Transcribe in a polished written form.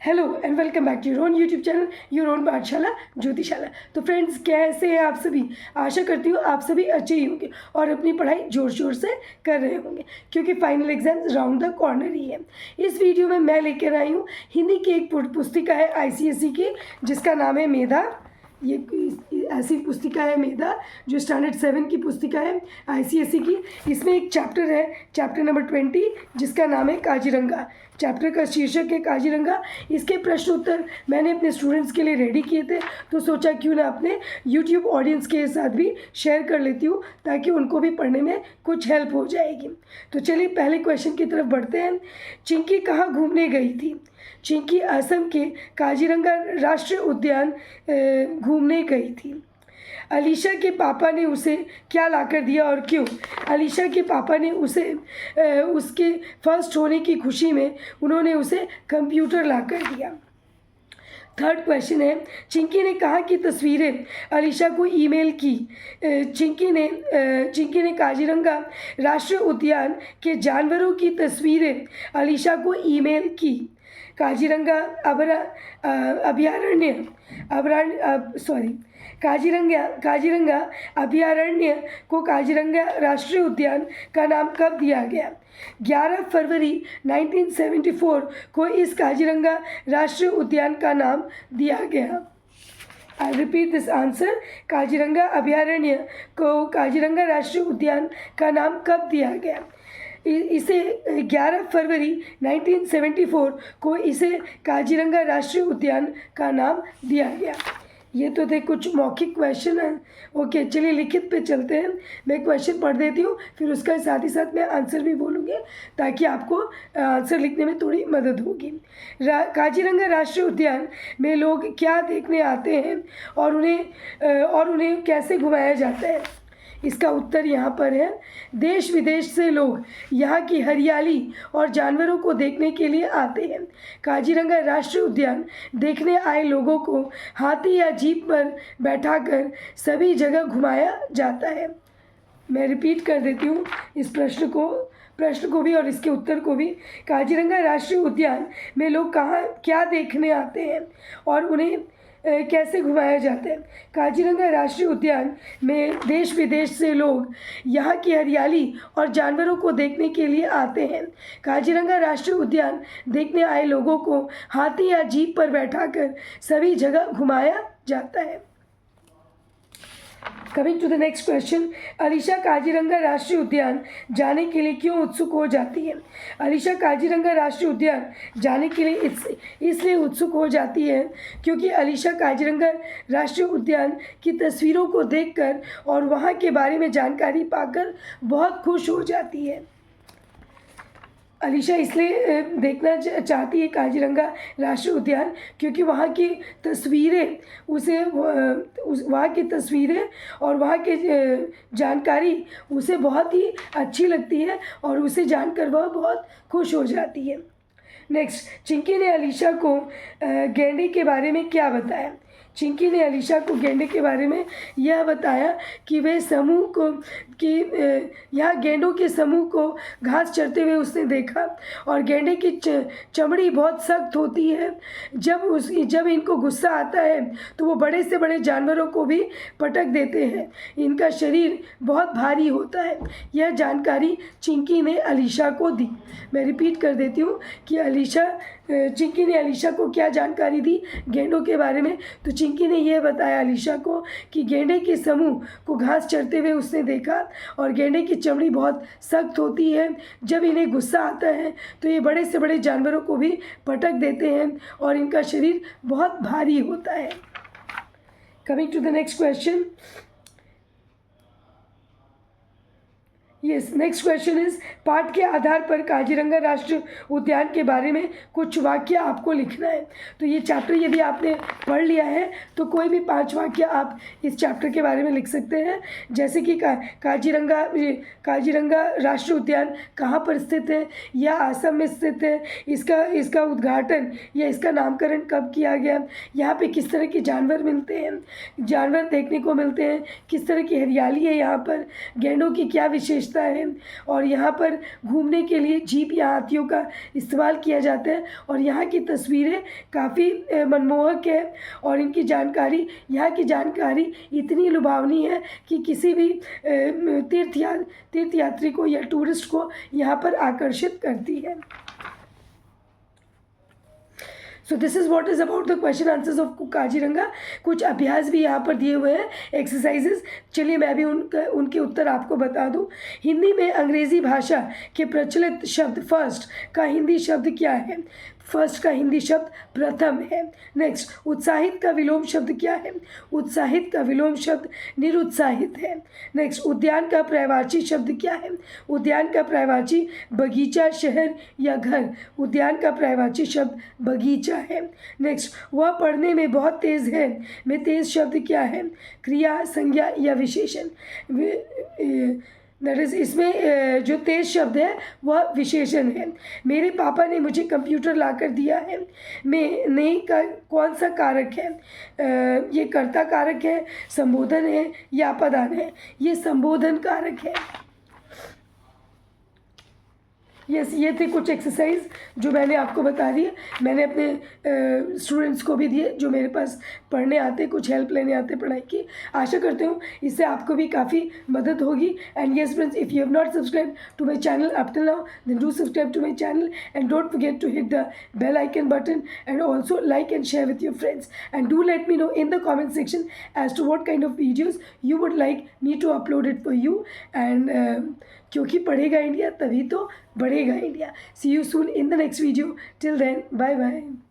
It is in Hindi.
Hello and welcome back to your own YouTube channel your own Pathshala Jyotishala. तो फ्रेंड्स, कैसे हैं आप सभी? आशा करती हूँ आप सभी अच्छे ही होंगे और अपनी पढ़ाई जोर शोर से कर रहे होंगे, क्योंकि final exams round the corner ही है। इस वीडियो में मैं लेकर आई हूँ हिंदी की एक पुस्तिका है ICSE की, जिसका नाम है मेधा। ये ऐसी पुस्तिका है मेधा जो स्टैंडर्ड 7 की पुस्तिका है ICSE की। इसमें एक चैप्टर है, चैप्टर नंबर 20, जिसका नाम है काजीरंगा। चैप्टर का शीर्षक है काजीरंगा। इसके प्रश्न उत्तर मैंने अपने स्टूडेंट्स के लिए रेडी किए थे, तो सोचा क्यों ना अपने यूट्यूब ऑडियंस के साथ भी शेयर कर लेती हूँ, ताकि उनको भी पढ़ने में कुछ हेल्प हो जाएगी। तो चलिए पहले क्वेश्चन की तरफ बढ़ते हैं। चिंकी कहाँ घूमने गई थी? चिंकी असम के काजीरंगा राष्ट्रीय उद्यान घूमने गई थी। अलीशा के पापा ने उसे क्या लाकर दिया और क्यों? अलीशा के पापा ने उसे उसके फर्स्ट होने की खुशी में उन्होंने उसे कंप्यूटर लाकर दिया। थर्ड क्वेश्चन है, चिंकी ने कहाँ की तस्वीरें अलीशा को ईमेल की? चिंकी ने काजीरंगा राष्ट्रीय उद्यान के जानवरों की तस्वीरें अलीशा को ईमेल की। काजीरंगा काजीरंगा अभयारण्य को काजीरंगा राष्ट्रीय उद्यान का नाम कब दिया गया? 11 फरवरी 1974 को इस काजीरंगा राष्ट्रीय उद्यान का नाम दिया गया। I repeat this answer. Kaziranga अभयारण्य को काजीरंगा राष्ट्रीय उद्यान का नाम कब दिया गया? इसे 11 फरवरी 1974 को इसे काजीरंगा राष्ट्रीय उद्यान का नाम दिया गया। ये तो थे कुछ मौखिक क्वेश्चन हैं। ओके, चलिए लिखित पे चलते हैं। मैं क्वेश्चन पढ़ देती हूँ, फिर उसका साथ ही साथ मैं आंसर भी बोलूँगी, ताकि आपको आंसर लिखने में थोड़ी मदद होगी। काजीरंगा राष्ट्रीय उद्यान में लोग क्या देखने आते हैं और उन्हें कैसे घुमाया जाता है? इसका उत्तर यहाँ पर है। देश विदेश से लोग यहाँ की हरियाली और जानवरों को देखने के लिए आते हैं। काजीरंगा राष्ट्रीय उद्यान देखने आए लोगों को हाथी या जीप पर बैठाकर सभी जगह घुमाया जाता है। मैं रिपीट कर देती हूँ इस प्रश्न को भी और इसके उत्तर को भी। काजीरंगा राष्ट्रीय उद्यान में लोग क्या देखने आते हैं और उन्हें कैसे घुमाया जाता है? काजीरंगा राष्ट्रीय उद्यान में देश विदेश से लोग यहाँ की हरियाली और जानवरों को देखने के लिए आते हैं। काजीरंगा राष्ट्रीय उद्यान देखने आए लोगों को हाथी या जीप पर बैठाकर सभी जगह घुमाया जाता है। Coming to the next question, Alisha Kaziranga राष्ट्रीय उद्यान जाने के लिए क्यों उत्सुक हो जाती है? अलीशा काजीरंगा राष्ट्रीय उद्यान जाने के लिए इसलिए उत्सुक हो जाती है क्योंकि अलीशा काजीरंगा राष्ट्रीय उद्यान की तस्वीरों को देखकर और वहाँ के बारे में जानकारी पाकर बहुत खुश हो जाती है। अलीशा इसलिए देखना चाहती है काजीरंगा राष्ट्रीय उद्यान क्योंकि वहाँ की तस्वीरें और वहाँ की जानकारी उसे बहुत ही अच्छी लगती है और उसे जानकर वह बहुत खुश हो जाती है। नेक्स्ट, चिंकी ने अलीशा को गैंडे के बारे में क्या बताया? चिंकी ने अलीशा को गैंडे के बारे में यह बताया कि यहाँ गैंडों के समूह को घास चरते हुए उसने देखा और गैंडे की चमड़ी बहुत सख्त होती है। जब इनको गुस्सा आता है तो वो बड़े से बड़े जानवरों को भी पटक देते हैं। इनका शरीर बहुत भारी होता है। यह जानकारी चिंकी ने अलीशा को दी। मैं रिपीट कर देती हूँ कि चिंकी ने अलीशा को क्या जानकारी दी गैंडों के बारे में। तो चिंकी ने यह बताया अलीशा को कि गैंडे के समूह को घास चरते हुए उसने देखा और गैंडे की चमड़ी बहुत सख्त होती है। जब इन्हें गुस्सा आता है तो ये बड़े से बड़े जानवरों को भी पटक देते हैं और इनका शरीर बहुत भारी होता है। Coming to the next question. Next question is, पाठ के आधार पर काजीरंगा राष्ट्रीय उद्यान के बारे में कुछ वाक्य आपको लिखना है। तो ये चैप्टर यदि आपने पढ़ लिया है तो कोई भी 5 वाक्य आप इस चैप्टर के बारे में लिख सकते हैं, जैसे कि काजीरंगा राष्ट्रीय उद्यान कहाँ पर स्थित है या असम में स्थित है, इसका उद्घाटन या इसका नामकरण कब किया गया, यहाँ पे किस तरह के जानवर मिलते हैं, जानवर देखने को मिलते हैं, किस तरह की हरियाली है यहाँ पर, गैंडों की क्या विशेषता विशेषता है। और यहाँ पर घूमने के लिए जीप या हाथियों का इस्तेमाल किया जाता है और यहाँ की तस्वीरें काफ़ी मनमोहक है और इनकी जानकारी, यहाँ की जानकारी इतनी लुभावनी है कि किसी भी तीर्थयात्री को या टूरिस्ट को यहाँ पर आकर्षित करती है। So this is what is about the question answers of Kaziranga. कुछ अभ्यास भी यहाँ पर दिए हुए हैं, एक्सरसाइजेज। चलिए मैं भी उनके उत्तर आपको बता दूँ। हिंदी में अंग्रेज़ी भाषा के प्रचलित शब्द फर्स्ट का हिंदी शब्द क्या है? फर्स्ट का हिंदी शब्द प्रथम है। नेक्स्ट, उत्साहित का विलोम शब्द क्या है? उत्साहित का विलोम शब्द निरुत्साहित है। नेक्स्ट, उद्यान का पर्यायवाची शब्द क्या है? उद्यान का पर्यायवाची बगीचा, शहर या घर। उद्यान का पर्यायवाची शब्द बगीचा है। नेक्स्ट, वह पढ़ने में बहुत तेज़ है में तेज़ शब्द क्या है? क्रिया, संज्ञा या विशेषण। दैट इज़, इसमें जो तेज शब्द है वह विशेषण है। मेरे पापा ने मुझे कंप्यूटर ला कर दिया है में नहीं का कौन सा कारक है? ये कर्ता कारक है, संबोधन है या पदान है? ये संबोधन कारक है। यस, ये थे कुछ एक्सरसाइज जो मैंने आपको बता दिए। मैंने अपने स्टूडेंट्स को भी दिए जो मेरे पास पढ़ने आते, कुछ हेल्प लेने आते पढ़ाई की। आशा करते हूँ इससे आपको भी काफ़ी मदद होगी। And yes friends, if you have not subscribe to my channel up till now, then do subscribe to my channel and don't forget to hit the bell icon button and also like and share with your friends, and do let me know in the comment section as to what kind of videos you would like me to upload it for you. And क्योंकि पढ़ेगा इंडिया तभी तो बढ़ेगा India. See you soon in the next video. Till then, bye bye.